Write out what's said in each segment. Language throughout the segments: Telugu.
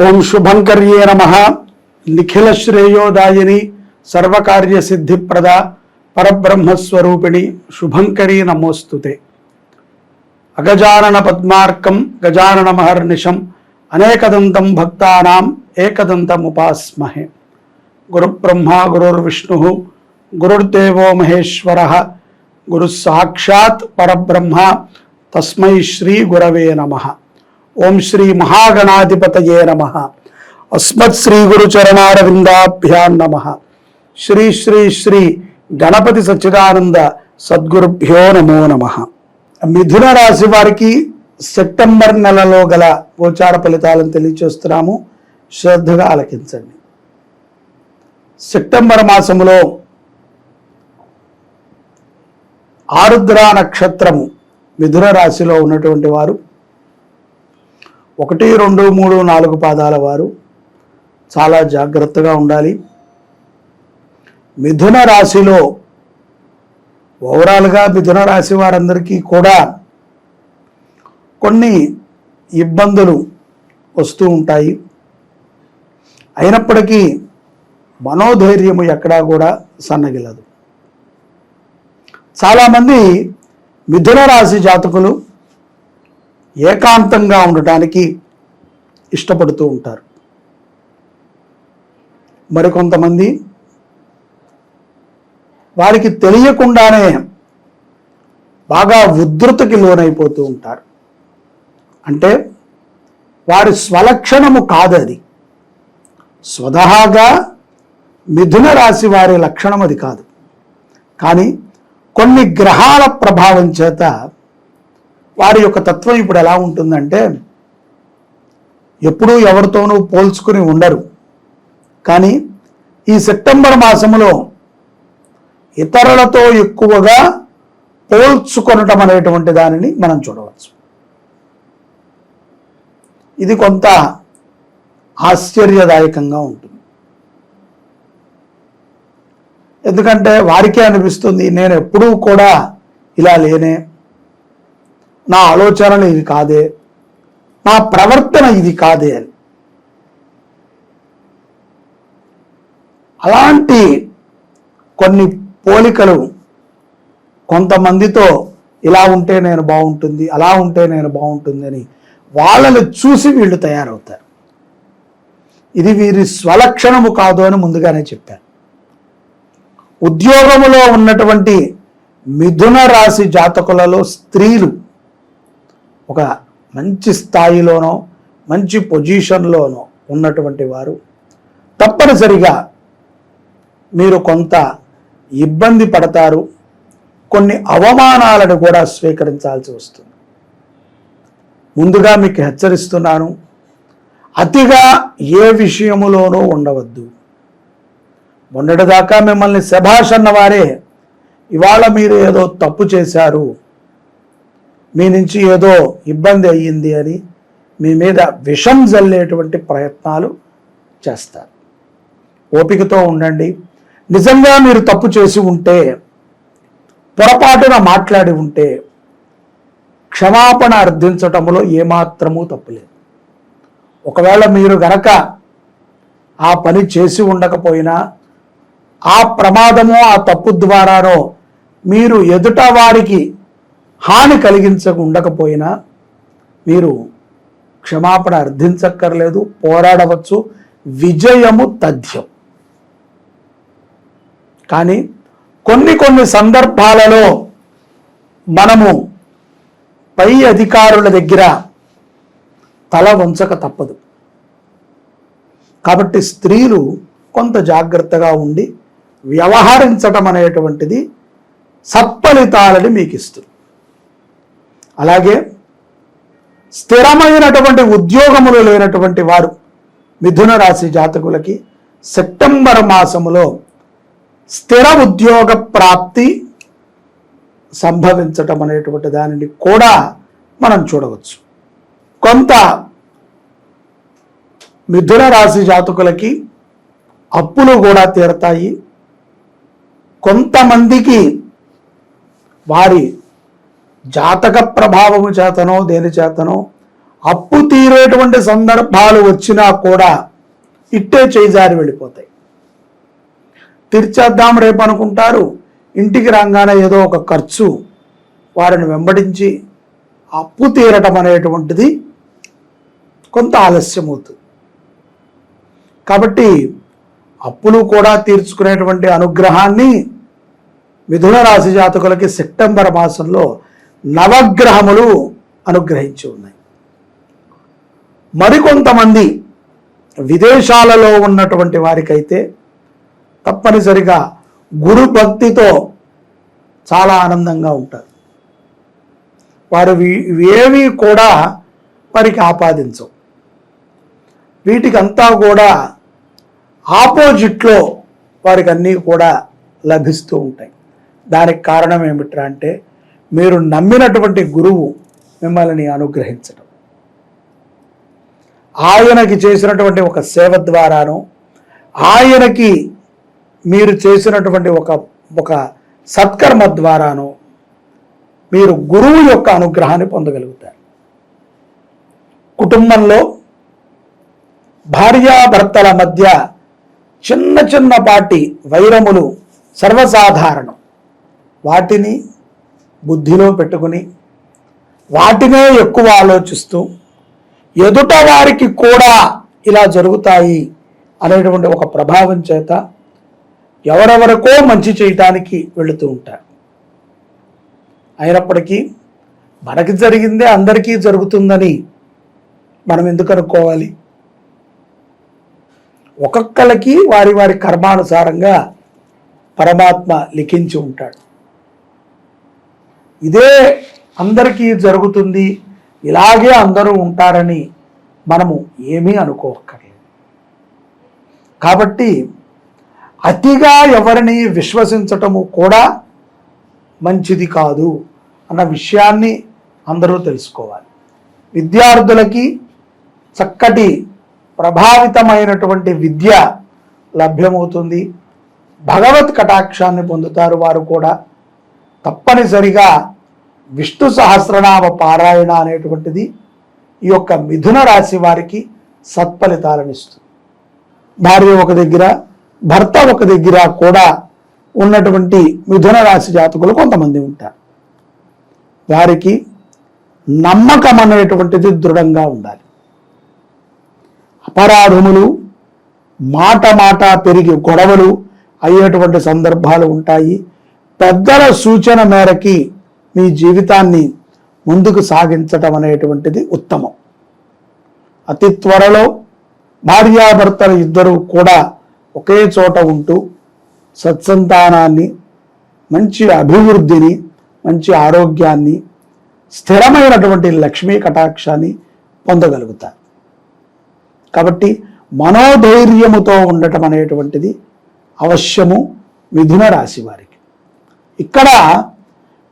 ఓం శుభంకర్యే నమః. నిఖిల శ్రేయోదాయిని సర్వకార్య సిద్ధిప్రద పరబ్రహ్మస్వరూపిణి శుభంకరీ నమోస్తుతే. అగజానన పద్మార్కం గజానన మహర్నిశం అనేకదంతం భక్తానాం ఏకదంతముపాస్మహే. గురుబ్రహ్మా గురుర్విష్ణుః గురుర్దేవో మహేశ్వరః గురుః సాక్షాత్ పరబ్రహ్మ తస్మై శ్రీ గురవే నమః. ఓం శ్రీ మహాగణాధిపతయే నమః. అస్మత్ శ్రీ గురు చరణారవిందాభ్యాం నమః. శ్రీ శ్రీ శ్రీ గణపతి సచ్చిదానంద సద్గురుభ్యో నమో నమః. మిథున రాశి వారికి సెప్టెంబర్ నెలలో గల గోచార ఫలితాలను తెలియచేస్తున్నాము, శ్రద్ధగా ఆలకించండి. సెప్టెంబర్ మాసములో ఆరుద్ర నక్షత్రము మిథున రాశిలో ఉన్నటువంటి వారు 1, 2, 3, 4 పాదాల వారు చాలా జాగ్రత్తగా ఉండాలి. మిథున రాశిలో ఓవరాల్గా మిథున రాశి వారందరికీ కూడా కొన్ని ఇబ్బందులు వస్తూ ఉంటాయి. అయినప్పటికీ మనోధైర్యము ఎక్కడా కూడా సన్నగిలదు. చాలామంది మిథున రాశి జాతకులు ఏకాంతంగా ఉండటానికి ఇష్టపడుతూ ఉంటారు. మరికొంతమంది వారికి తెలియకుండానే బాగా ఉద్ధృతికి లోనైపోతూ ఉంటారు. అంటే వారి స్వలక్షణము కాదది, స్వతహాగా మిథున రాశి వారి లక్షణం అది కాదు. కానీ కొన్ని గ్రహాల ప్రభావం చేత వారి యొక్క తత్వం ఇప్పుడు ఎలా ఉంటుందంటే, ఎప్పుడూ ఎవరితోనూ పోల్చుకుని ఉండరు. కానీ ఈ సెప్టెంబర్ మాసంలో ఇతరులతో ఎక్కువగా పోల్చుకొనటం అనేటువంటి దానిని మనం చూడవచ్చు. ఇది కొంత ఆశ్చర్యదాయకంగా ఉంటుంది. ఎందుకంటే వారికే అనిపిస్తుంది, నేను ఎప్పుడూ కూడా ఇలా లేనే, నా ఆలోచనలు ఇది కాదే, నా ప్రవర్తన ఇది కాదే అని. అలాంటి కొన్ని పోలికలు కొంతమందితో ఇలా ఉంటే నేను బాగుంటుంది, అలా ఉంటే నేను బాగుంటుంది అని వాళ్ళని చూసి వీళ్ళు తయారవుతారు. ఇది వీరి స్వలక్షణము కాదు అని ముందుగానే చెప్పారు. ఉద్యోగములో ఉన్నటువంటి మిథున రాశి జాతకులలో స్త్రీలు ఒక మంచి స్థాయిలోనో మంచి పొజిషన్లోనో ఉన్నటువంటి వారు తప్పనిసరిగా మీరు కొంత ఇబ్బంది పడతారు. కొన్ని అవమానాలను కూడా స్వీకరించాల్సి వస్తుంది. ముందుగా మీకు హెచ్చరిస్తున్నాను, అతిగా ఏ విషయములోనూ ఉండవద్దు. మొన్నటిదాకా మిమ్మల్ని శభాష్ అన్నవారే ఇవాళ మీరు ఏదో తప్పు చేశారు, మీ నుంచి ఏదో ఇబ్బంది అయ్యింది అని మీ మీద విషం జల్లేటువంటి ప్రయత్నాలు చేస్తారు. ఓపికతో ఉండండి. నిజంగా మీరు తప్పు చేసి ఉంటే, పొరపాటున మాట్లాడి ఉంటే క్షమాపణ అర్థించటంలో ఏమాత్రమూ తప్పులేదు. ఒకవేళ మీరు గనక ఆ పని చేసి ఉండకపోయినా, ఆ ప్రమాదమో ఆ తప్పు ద్వారానో మీరు ఎదుట వారికి హాని కలిగించకుండకపోయినా మీరు క్షమాపణ అర్థించక్కర్లేదు, పోరాడవచ్చు. విజయము తథ్యం. కానీ కొన్ని సందర్భాలలో మనము పై అధికారుల దగ్గర తల వంచక తప్పదు. కాబట్టి స్త్రీలు కొంత జాగ్రత్తగా ఉండి వ్యవహరించటం అనేటువంటిది సత్ఫలితాలని మీకు ఇస్తుంది. అలాగే స్థిరమైనటువంటి ఉద్యోగములు లేనటువంటి వారు మిథున రాశి జాతకులకి సెప్టెంబర్ మాసములో స్థిర ఉద్యోగ ప్రాప్తి సంభవించటం అనేటువంటి దానిని కూడా మనం చూడవచ్చు. కొంత మిథున రాశి జాతకులకి అప్పులు కూడా తీరతాయి. కొంతమందికి వారి జాతక ప్రభావము చేతనో దేని చేతనో అప్పు తీరేటువంటి సందర్భాలు వచ్చినా కూడా ఇట్టే చేజారి వెళ్ళిపోతాయి. తీర్చేద్దాం రేపు అనుకుంటారు, ఇంటికి రాగానే ఏదో ఒక ఖర్చు వారిని వెంబడించి అప్పు తీరటం అనేటువంటిది కొంత ఆలస్యం అవుతుంది. కాబట్టి అప్పులు కూడా తీర్చుకునేటువంటి అనుగ్రహాన్ని మిథున రాశి జాతకులకి సెప్టెంబర్ మాసంలో నవగ్రహములు అనుగ్రహించి ఉన్నాయి. మరికొంతమంది విదేశాలలో ఉన్నటువంటి వారికైతే తప్పనిసరిగా గురు భక్తితో చాలా ఆనందంగా ఉంటారు. వారు ఏవి కూడా వారికి ఆపాదించవు. వీటికంతా కూడా ఆపోజిట్లో వారికి అన్నీ కూడా లభిస్తూ ఉంటాయి. దానికి కారణం ఏమిట్రా అంటే మీరు నమ్మినటువంటి గురువు మిమ్మల్ని అనుగ్రహించడం, ఆయనకి చేసినటువంటి ఒక సేవ ద్వారాను, ఆయనకి మీరు చేసినటువంటి ఒక సత్కర్మ ద్వారాను మీరు గురువు యొక్క అనుగ్రహాన్ని పొందగలుగుతారు. కుటుంబంలో భార్యాభర్తల మధ్య చిన్నపాటి వైరములు సర్వసాధారణం. వాటిని బుద్ధిలో పెట్టుకుని వాటినే ఎక్కువ ఆలోచిస్తూ ఎదుట వారికి కూడా ఇలా జరుగుతాయి అనేటువంటి ఒక ప్రభావం చేత ఎవరెవరికో మంచి చేయటానికి వెళుతూ ఉంటారు. అయినప్పటికీ మనకి జరిగిందే అందరికీ జరుగుతుందని మనం ఎందుకు అనుకోవాలి? ఒక్కొక్కరికి వారి వారి కర్మానుసారంగా పరమాత్మ లిఖించి ఉంటాడు. ఇదే అందరికీ జరుగుతుంది, ఇలాగే అందరూ ఉంటారని మనము ఏమీ అనుకోక్కర్లేదు. కాబట్టి అతిగా ఎవరిని విశ్వసించటము కూడా మంచిది కాదు అన్న విషయాన్ని అందరూ తెలుసుకోవాలి. విద్యార్థులకి చక్కటి ప్రభావితమైనటువంటి విద్య లభ్యమవుతుంది. భగవత్ కటాక్షాన్ని పొందుతారు. వారు కూడా తప్పనిసరిగా విష్ణు సహస్రనామ పారాయణ అనేటువంటిది ఈ యొక్క మిథున రాశి వారికి సత్ఫలితాలను ఇస్తుంది. భార్య ఒక దగ్గర, భర్త ఒక దగ్గర కూడా ఉన్నటువంటి మిథున రాశి జాతకులు కొంతమంది ఉంటారు. వారికి నమ్మకం అనేటువంటిది దృఢంగా ఉండాలి. అపరాధములు మాట పెరిగి గొడవలు అయ్యేటువంటి సందర్భాలు ఉంటాయి. పెద్దల సూచన మేరకి మీ జీవితాన్ని ముందుకు సాగించటం అనేటువంటిది ఉత్తమం. అతి త్వరలో భార్యాభర్తలు ఇద్దరూ కూడా ఒకే చోట ఉంటూ సత్సంతానాన్ని, మంచి అభివృద్ధిని, మంచి ఆరోగ్యాన్ని, స్థిరమైనటువంటి లక్ష్మీ కటాక్షాన్ని పొందగలుగుతారు. కాబట్టి మనోధైర్యముతో ఉండటం అనేటువంటిది అవశ్యము మిథున రాశి వారికి. ఇక్కడ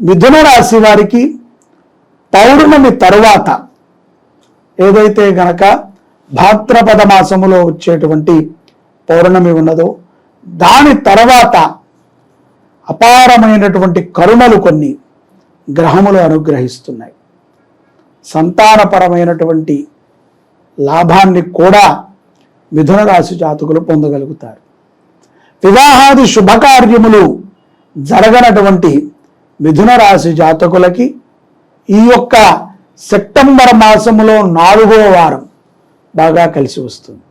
మిథున రాశి వారికి పౌర్ణమి తరువాత ఏదైతే గనక భాద్రపద మాసములో వచ్చేటువంటి పౌర్ణమి ఉన్నదో దాని తర్వాత అపారమైనటువంటి కరుణలు కొన్ని గ్రహములు అనుగ్రహిస్తున్నాయి. సంతానపరమైనటువంటి లాభాన్ని కూడా మిథున రాశి జాతకులు పొందగలుగుతారు. వివాహాది శుభకార్యములు జరగనటువంటి మిథున రాశి జాతకులకి ఈ యొక్క సెప్టెంబర్ మాసములో 4వ వారం బాగా కలిసి వస్తుంది.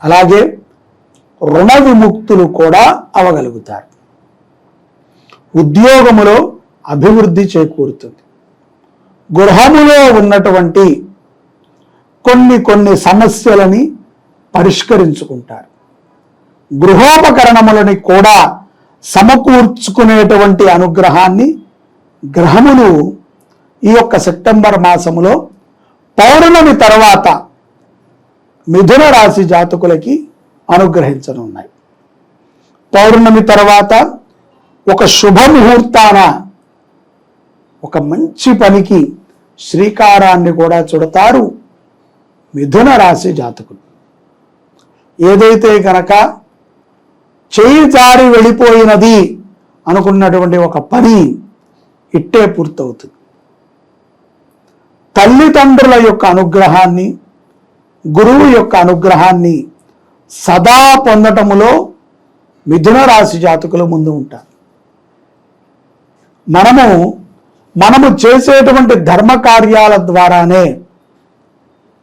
అలాగే రుణ విముక్తులు కూడా అవగలుగుతారు. ఉద్యోగములో అభివృద్ధి చేకూరుతుంది. గృహములో ఉన్నటువంటి కొన్ని సమస్యలని పరిష్కరించుకుంటారు. గృహోపకరణములని కూడా సమకూర్చుకునేటువంటి అనుగ్రహాన్ని గ్రహములు ఈ యొక్క సెప్టెంబర్ మాసములో పౌర్ణమి తర్వాత మిథున రాశి జాతకులకి అనుగ్రహించనున్నాయి. పౌర్ణమి తర్వాత ఒక శుభముహూర్తాన ఒక మంచి పనికి శ్రీకారాన్ని కూడా చుడతారు మిథున రాశి జాతకులు. ఏదైతే గనక చేయి జారి వెళ్ళిపోయినది అనుకున్నటువంటి ఒక పని ఇట్టే పూర్తవుతుంది. తల్లిదండ్రుల యొక్క అనుగ్రహాన్ని, గురువు యొక్క అనుగ్రహాన్ని సదా పొందటములో మిథున రాశి జాతకులు ముందు ఉంటారు. మనము చేసేటువంటి ధర్మ కార్యాల ద్వారానే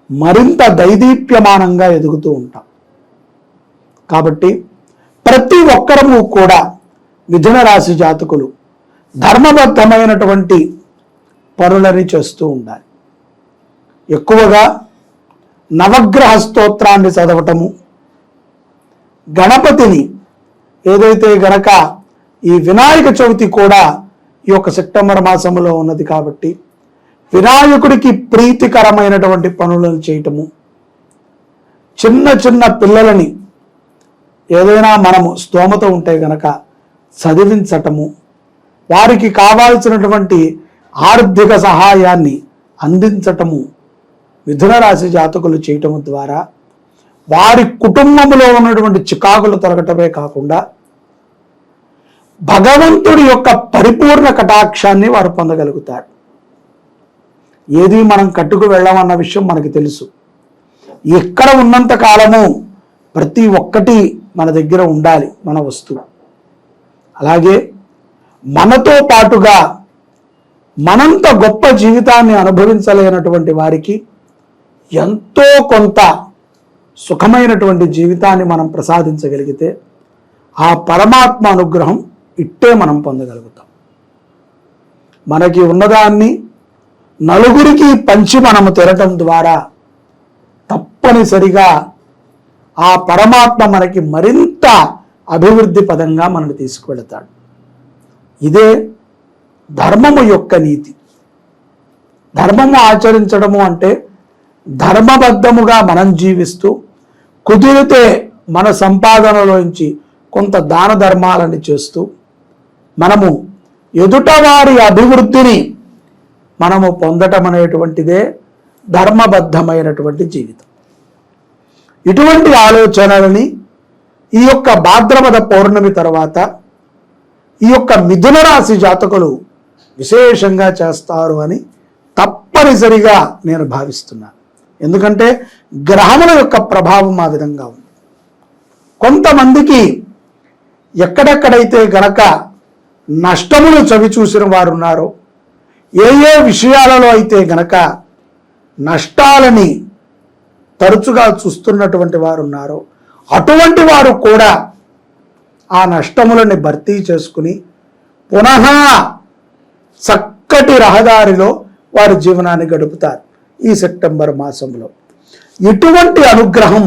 మరింత దైదీప్యమానంగా ఎదుగుతూ ఉంటాం. కాబట్టి ప్రతి ఒక్కరము కూడా మిథున రాశి జాతకులు ధర్మబద్ధమైనటువంటి పనులని చేస్తూ ఉండాలి. ఎక్కువగా నవగ్రహ స్తోత్రాన్ని చదవటము, గణపతిని ఏదైతే గనక ఈ వినాయక చవితి కూడా ఈ యొక్క సెప్టెంబర్ మాసంలో ఉన్నది కాబట్టి వినాయకుడికి ప్రీతికరమైనటువంటి పనులను చేయటము, చిన్న చిన్న పిల్లలని ఏదైనా మనము స్తోమత ఉంటే గనక చదివించటము, వారికి కావాల్సినటువంటి ఆర్థిక సహాయాన్ని అందించటము మిథున రాశి జాతకులు చేయటము ద్వారా వారి కుటుంబంలో ఉన్నటువంటి చికాకులు తొలగటమే కాకుండా భగవంతుడి యొక్క పరిపూర్ణ కటాక్షాన్ని వారు పొందగలుగుతారు. ఏది మనం కట్టుకు వెళ్ళామన్న విషయం మనకి తెలుసు. ఎక్కడ ఉన్నంత కాలము ప్రతి ఒక్కటి మన దగ్గర ఉండాలి, మన వస్తువు. అలాగే మనతో పాటుగా మనంత గొప్ప జీవితాన్ని అనుభవించలేనటువంటి వారికి ఎంతో కొంత సుఖమైనటువంటి జీవితాన్ని మనం ప్రసాదించగలిగితే ఆ పరమాత్మ అనుగ్రహం ఇట్టే మనం పొందగలుగుతాం. మనకి ఉన్నదాన్ని నలుగురికి పంచి మనము తిరగటం ద్వారా తప్పనిసరిగా ఆ పరమాత్మ మనకి మరింత అభివృద్ధి పదంగా మనల్ని తీసుకువెళతాడు. ఇదే ధర్మము యొక్క నీతి. ధర్మము ఆచరించడము అంటే ధర్మబద్ధముగా మనం జీవిస్తూ కుదిరితే మన సంపాదనలోంచి కొంత దాన ధర్మాలని చేస్తూ మనము ఎదుటవారి అభివృద్ధిని మనము పొందటం అనేటువంటిదే ధర్మబద్ధమైనటువంటి జీవితం. ఇటువంటి ఆలోచనలని ఈ యొక్క భాద్రపద పౌర్ణమి తర్వాత ఈ యొక్క మిథున రాశి జాతకులు విశేషంగా చేస్తారు అని తప్పనిసరిగా నేను భావిస్తున్నాను. ఎందుకంటే గ్రహముల యొక్క ప్రభావం ఆ విధంగా ఉంది. కొంతమందికి ఎక్కడెక్కడైతే గనక నష్టములు చవి చూసిన వారు ఉన్నారో, ఏ ఏ విషయాలలో అయితే గనక నష్టాలని తరచుగా చూస్తున్నటువంటి వారు ఉన్నారో అటువంటి వారు కూడా ఆ నష్టములని భర్తీ చేసుకుని పునః చక్కటి రహదారిలో వారి జీవనాన్ని గడుపుతారు ఈ సెప్టెంబర్ మాసంలో. ఇటువంటి అనుగ్రహం,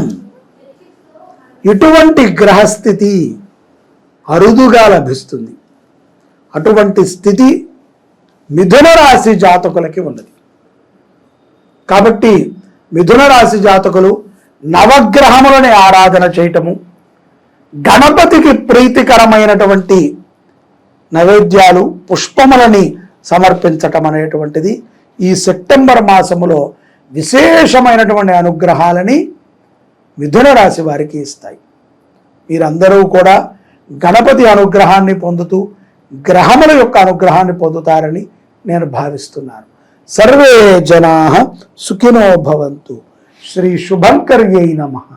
ఇటువంటి గ్రహస్థితి అరుదుగా లభిస్తుంది. అటువంటి స్థితి మిథున రాశి జాతకులకి ఉన్నది. కాబట్టి మిథున రాశి జాతకులు నవగ్రహములని ఆరాధన చేయటము, గణపతికి ప్రీతికరమైనటువంటి నైవేద్యాలు, పుష్పములని సమర్పించటం అనేటువంటిది ఈ సెప్టెంబర్ మాసములో విశేషమైనటువంటి అనుగ్రహాలని మిథున రాశి వారికి ఇస్తాయి. మీరందరూ కూడా గణపతి అనుగ్రహాన్ని పొందుతూ గ్రహముల యొక్క అనుగ్రహాన్ని పొందుతారని నేను భావిస్తున్నాను. సర్వే జనాః సుఖినో భవంతు. శ్రీ శుభంకర్యై నమః.